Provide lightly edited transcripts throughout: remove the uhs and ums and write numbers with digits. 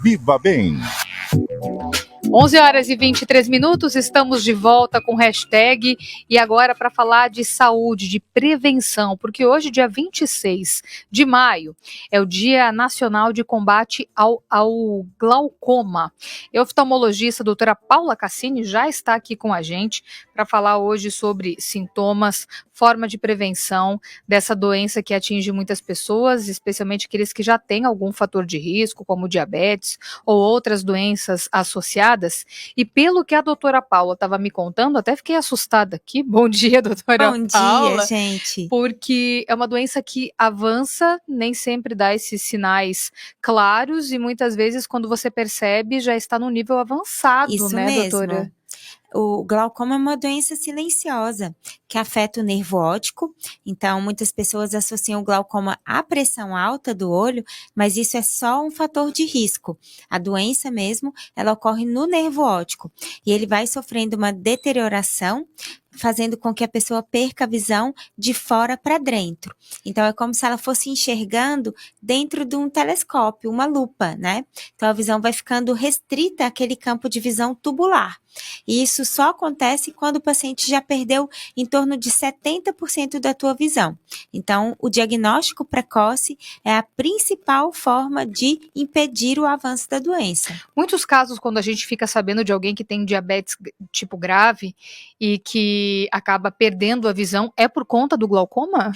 Viva Bem. 11h23, estamos de volta com hashtag e agora para falar de saúde, de prevenção, porque hoje, dia 26 de maio, é o Dia Nacional de Combate ao Glaucoma. A oftalmologista a doutora Paula Cassini já está aqui com a gente para falar hoje sobre sintomas, forma de prevenção dessa doença que atinge muitas pessoas, especialmente aqueles que já têm algum fator de risco, como diabetes ou outras doenças associadas. E pelo que a doutora Paula estava me contando, até fiquei assustada aqui. Bom dia, doutora Bom Paula. Dia, gente. Porque é uma doença que avança, nem sempre dá esses sinais claros e muitas vezes quando você percebe já está no nível avançado, Isso né, mesmo. doutora? O glaucoma é uma doença silenciosa que afeta o nervo óptico. Então, muitas pessoas associam o glaucoma à pressão alta do olho, mas isso é só um fator de risco. A doença mesmo, ela ocorre no nervo óptico e ele vai sofrendo uma deterioração, fazendo com que a pessoa perca a visão de fora para dentro. Então, é como se ela fosse enxergando dentro de um telescópio, uma lupa, né? Então, a visão vai ficando restrita àquele campo de visão tubular. E isso só acontece quando o paciente já perdeu em torno de 70% da tua visão. Então, o diagnóstico precoce é a principal forma de impedir o avanço da doença. Muitos casos, quando a gente fica sabendo de alguém que tem diabetes tipo grave e que acaba perdendo a visão, é por conta do glaucoma?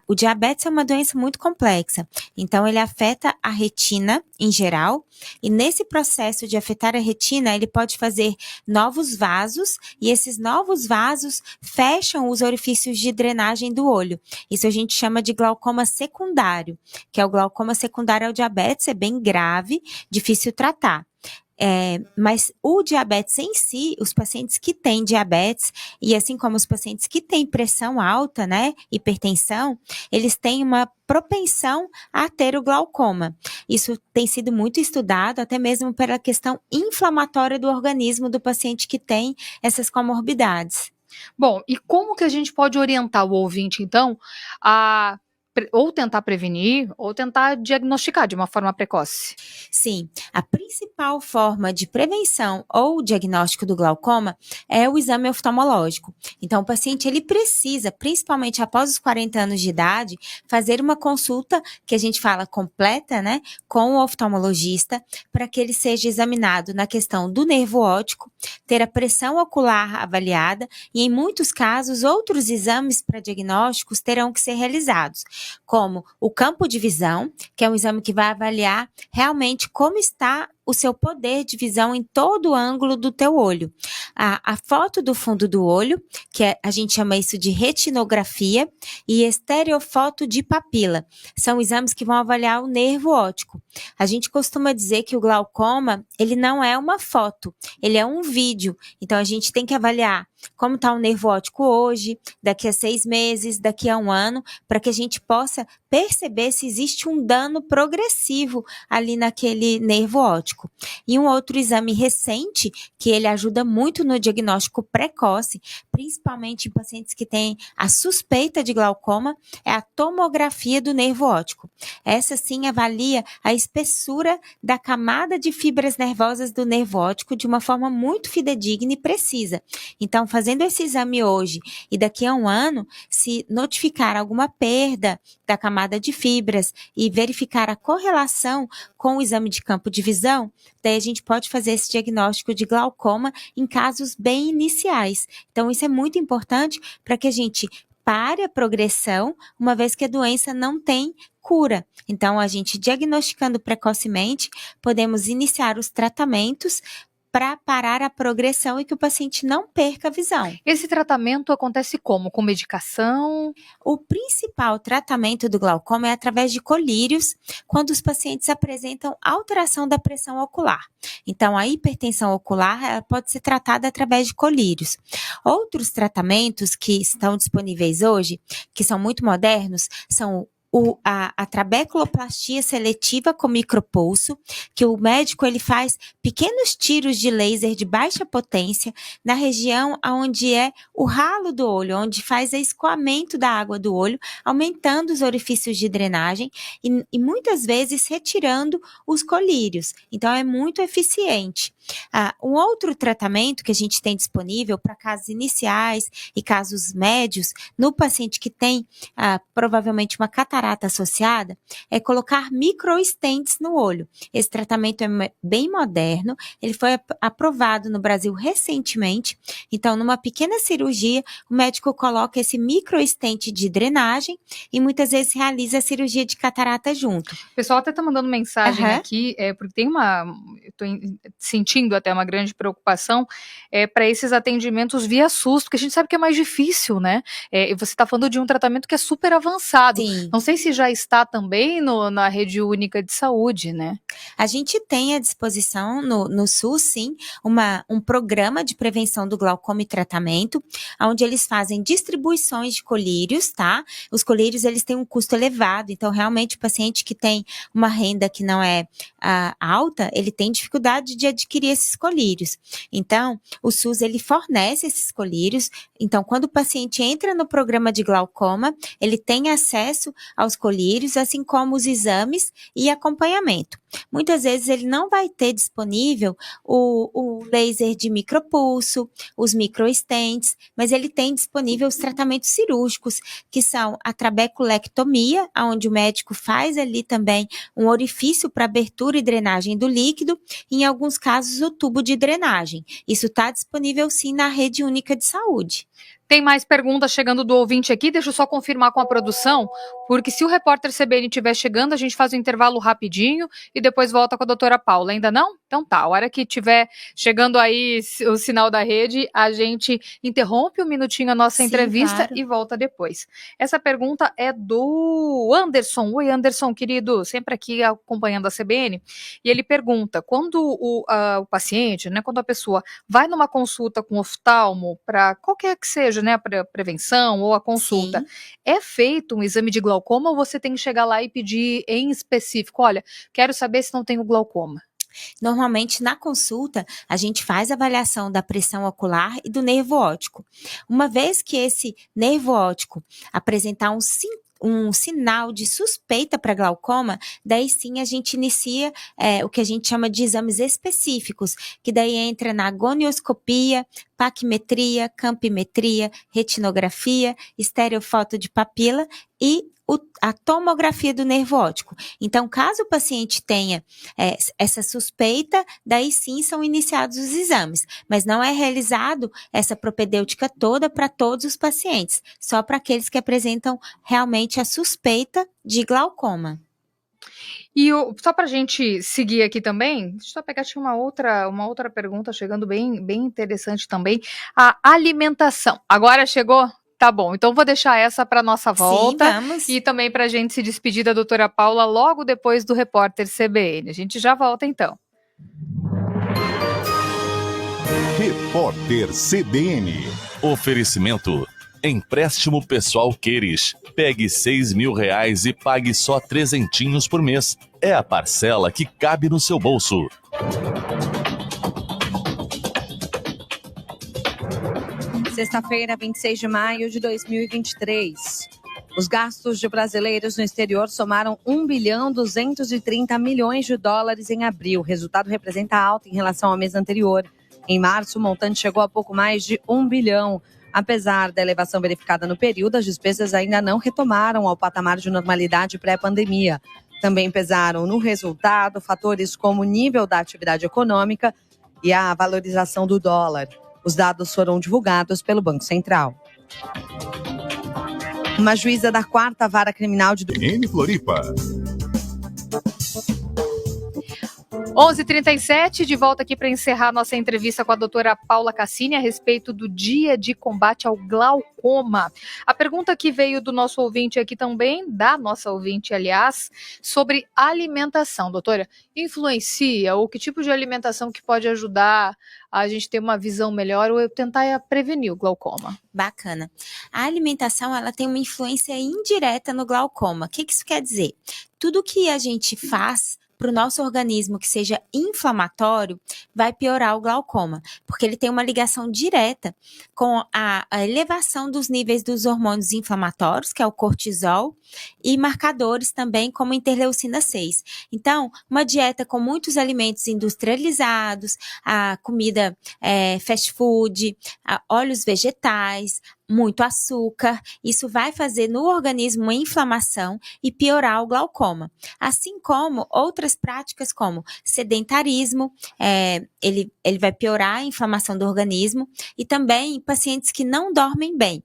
O diabetes é uma doença muito complexa. Então, ele afeta a retina em geral. E nesse processo de afetar a retina, ele pode fazer novos vasos, e esses novos vasos fecham os orifícios de drenagem do olho. Isso a gente chama de glaucoma secundário, que é o glaucoma secundário ao diabetes, é bem grave, difícil tratar. Mas o diabetes em si, os pacientes que têm diabetes, e assim como os pacientes que têm pressão alta, né, hipertensão, eles têm uma propensão a ter o glaucoma. Isso tem sido muito estudado, até mesmo pela questão inflamatória do organismo do paciente que tem essas comorbidades. Bom, e como que a gente pode orientar o ouvinte, então, a ou tentar prevenir, ou tentar diagnosticar de uma forma precoce? Sim, a principal forma de prevenção ou diagnóstico do glaucoma é o exame oftalmológico. Então, o paciente ele precisa, principalmente após os 40 anos de idade, fazer uma consulta que a gente fala completa, né, com o oftalmologista, para que ele seja examinado na questão do nervo óptico, ter a pressão ocular avaliada e, em muitos casos, outros exames para diagnósticos terão que ser realizados, como o campo de visão, que é um exame que vai avaliar realmente como está o seu poder de visão em todo o ângulo do teu olho. A foto do fundo do olho, a gente chama isso de retinografia, e estereofoto de papila. São exames que vão avaliar o nervo óptico. A gente costuma dizer que o glaucoma, ele não é uma foto, ele é um vídeo. Então, a gente tem que avaliar como está o nervo óptico hoje, daqui a 6 meses, daqui a 1 ano, para que a gente possa perceber se existe um dano progressivo ali naquele nervo óptico. E um outro exame recente, que ele ajuda muito no diagnóstico precoce, principalmente em pacientes que têm a suspeita de glaucoma, é a tomografia do nervo óptico. Essa sim avalia a espessura da camada de fibras nervosas do nervo óptico de uma forma muito fidedigna e precisa. Então, fazendo esse exame hoje e daqui a 1 ano, se notificar alguma perda da camada de fibras e verificar a correlação com o exame de campo de visão, daí a gente pode fazer esse diagnóstico de glaucoma em casos bem iniciais. Então, isso é muito importante para que a gente pare a progressão, uma vez que a doença não tem cura. Então, a gente diagnosticando precocemente, podemos iniciar os tratamentos para parar a progressão e que o paciente não perca a visão. Esse tratamento acontece como? Com medicação? O principal tratamento do glaucoma é através de colírios, quando os pacientes apresentam alteração da pressão ocular. Então, a hipertensão ocular ela pode ser tratada através de colírios. Outros tratamentos que estão disponíveis hoje, que são muito modernos, são a trabeculoplastia seletiva com micropulso, que o médico ele faz pequenos tiros de laser de baixa potência na região onde é o ralo do olho, onde faz escoamento da água do olho, aumentando os orifícios de drenagem e muitas vezes retirando os colírios. Então, é muito eficiente. Um outro tratamento que a gente tem disponível para casos iniciais e casos médios, no paciente que tem provavelmente uma catarata associada, é colocar microstents no olho. Esse tratamento é bem moderno, ele foi aprovado no Brasil recentemente. Então, numa pequena cirurgia, o médico coloca esse microstent de drenagem e muitas vezes realiza a cirurgia de catarata junto. O pessoal até está mandando mensagem aqui, porque tem eu estou sentindo até uma grande preocupação para esses atendimentos via SUS, porque a gente sabe que é mais difícil, né? E você está falando de um tratamento que é super avançado. Sim. Não sei se já está também na rede única de saúde, né? A gente tem à disposição no SUS, sim, um programa de prevenção do glaucoma e tratamento, onde eles fazem distribuições de colírios, tá? Os colírios, eles têm um custo elevado, então realmente o paciente que tem uma renda que não é alta, ele tem dificuldade de adquirir esses colírios. Então, o SUS, ele fornece esses colírios. Então, quando o paciente entra no programa de glaucoma, ele tem acesso aos colírios, assim como os exames e acompanhamento. Muitas vezes ele não vai ter disponível o laser de micropulso, os microstents, mas ele tem disponível os tratamentos cirúrgicos, que são a trabeculectomia, onde o médico faz ali também um orifício para abertura e drenagem do líquido, e em alguns casos o tubo de drenagem. Isso está disponível sim na rede única de saúde. Tem mais perguntas chegando do ouvinte aqui, deixa eu só confirmar com a produção, porque se o repórter CBN estiver chegando, a gente faz um intervalo rapidinho e depois volta com a doutora Paula, ainda não? Então tá, a hora que estiver chegando aí o sinal da rede, a gente interrompe um minutinho a nossa entrevista, claro, e volta depois. Essa pergunta é do Anderson. Oi, Anderson, querido, sempre aqui acompanhando a CBN, e ele pergunta, quando o paciente, né, quando a pessoa vai numa consulta com oftalmo, para qualquer que seja, né, para prevenção ou a consulta, sim, é feito um exame de glaucoma ou você tem que chegar lá e pedir em específico, olha, quero saber se não tenho glaucoma? Normalmente, na consulta, a gente faz a avaliação da pressão ocular e do nervo óptico. Uma vez que esse nervo óptico apresentar um sinal de suspeita para glaucoma, daí sim a gente inicia o que a gente chama de exames específicos, que daí entra na gonioscopia, paquimetria, campimetria, retinografia, estereofoto de papila e a tomografia do nervo óptico. Então, caso o paciente tenha essa suspeita, daí sim são iniciados os exames, mas não é realizado essa propedêutica toda para todos os pacientes, só para aqueles que apresentam realmente a suspeita de glaucoma. E só para a gente seguir aqui também, deixa eu só pegar aqui uma outra pergunta chegando bem interessante também, a alimentação. Agora chegou? Tá bom, então vou deixar essa para nossa volta. Sim, vamos. E também para a gente se despedir da doutora Paula logo depois do repórter CBN. A gente já volta então. Repórter CBN. Oferecimento. Empréstimo Pessoal Queires. Pegue R$6.000 e pague só R$300 por mês. É a parcela que cabe no seu bolso. Sexta-feira, 26 de maio de 2023. Os gastos de brasileiros no exterior somaram $1.230 bilhões em abril. O resultado representa alta em relação ao mês anterior. Em março, o montante chegou a pouco mais de R$1 bilhão. Apesar da elevação verificada no período, as despesas ainda não retomaram ao patamar de normalidade pré-pandemia. Também pesaram no resultado fatores como o nível da atividade econômica e a valorização do dólar. Os dados foram divulgados pelo Banco Central. Uma juíza da 4ª Vara Criminal de Floripa. 11h37, de volta aqui para encerrar nossa entrevista com a doutora Paula Cassini a respeito do Dia de Combate ao Glaucoma. A pergunta que veio do nosso ouvinte aqui também, da nossa ouvinte, aliás, sobre alimentação. Doutora, influencia ou que tipo de alimentação que pode ajudar a gente ter uma visão melhor ou tentar prevenir o glaucoma? Bacana. A alimentação, ela tem uma influência indireta no glaucoma. O que isso quer dizer? Tudo que a gente faz para o nosso organismo que seja inflamatório, vai piorar o glaucoma, porque ele tem uma ligação direta com a elevação dos níveis dos hormônios inflamatórios, que é o cortisol, e marcadores também, como interleucina 6. Então, uma dieta com muitos alimentos industrializados, a comida fast food, óleos vegetais, muito açúcar, isso vai fazer no organismo uma inflamação e piorar o glaucoma. Assim como outras práticas como sedentarismo, ele vai piorar a inflamação do organismo, e também pacientes que não dormem bem.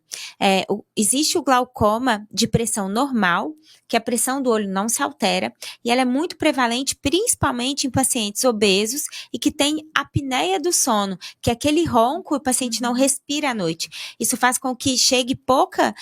Existe o glaucoma de pressão normal, que a pressão do olho não se altera, e ela é muito prevalente principalmente em pacientes obesos e que têm apneia do sono, que é aquele ronco e o paciente não respira à noite. Isso faz com que chegue pouca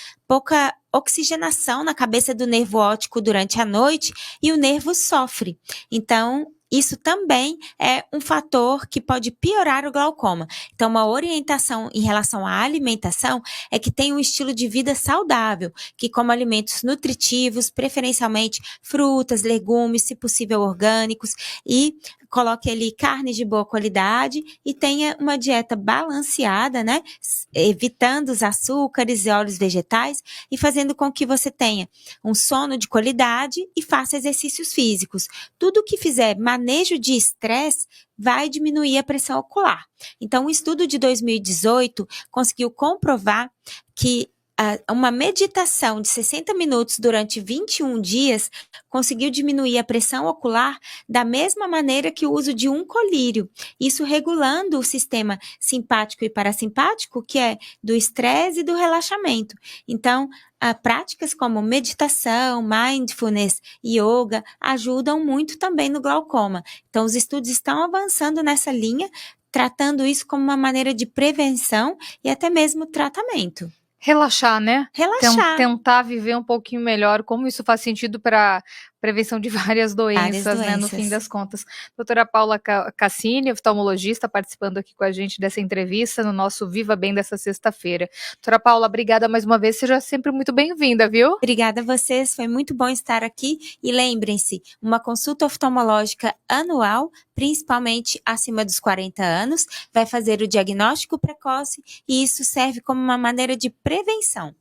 oxigenação na cabeça do nervo óptico durante a noite e o nervo sofre. Então, isso também é um fator que pode piorar o glaucoma. Então, uma orientação em relação à alimentação é que tenha um estilo de vida saudável, que coma alimentos nutritivos, preferencialmente frutas, legumes, se possível orgânicos, e coloque ali carnes de boa qualidade e tenha uma dieta balanceada, né? Evitando os açúcares e óleos vegetais e fazendo com que você tenha um sono de qualidade e faça exercícios físicos. Tudo que fizer manejo de estresse vai diminuir a pressão ocular. Então, um estudo de 2018 conseguiu comprovar que uma meditação de 60 minutos durante 21 dias conseguiu diminuir a pressão ocular da mesma maneira que o uso de um colírio. Isso regulando o sistema simpático e parasimpático, que é do estresse e do relaxamento. Então, práticas como meditação, mindfulness, yoga ajudam muito também no glaucoma. Então, os estudos estão avançando nessa linha, tratando isso como uma maneira de prevenção e até mesmo tratamento. Relaxar, né? Relaxar. Tentar viver um pouquinho melhor, como isso faz sentido para prevenção de várias doenças, né, no fim das contas. Doutora Paula Cassini, oftalmologista, participando aqui com a gente dessa entrevista no nosso Viva Bem dessa sexta-feira. Doutora Paula, obrigada mais uma vez, seja sempre muito bem-vinda, viu? Obrigada a vocês, foi muito bom estar aqui, e lembrem-se, uma consulta oftalmológica anual, principalmente acima dos 40 anos, vai fazer o diagnóstico precoce, e isso serve como uma maneira de prevenção.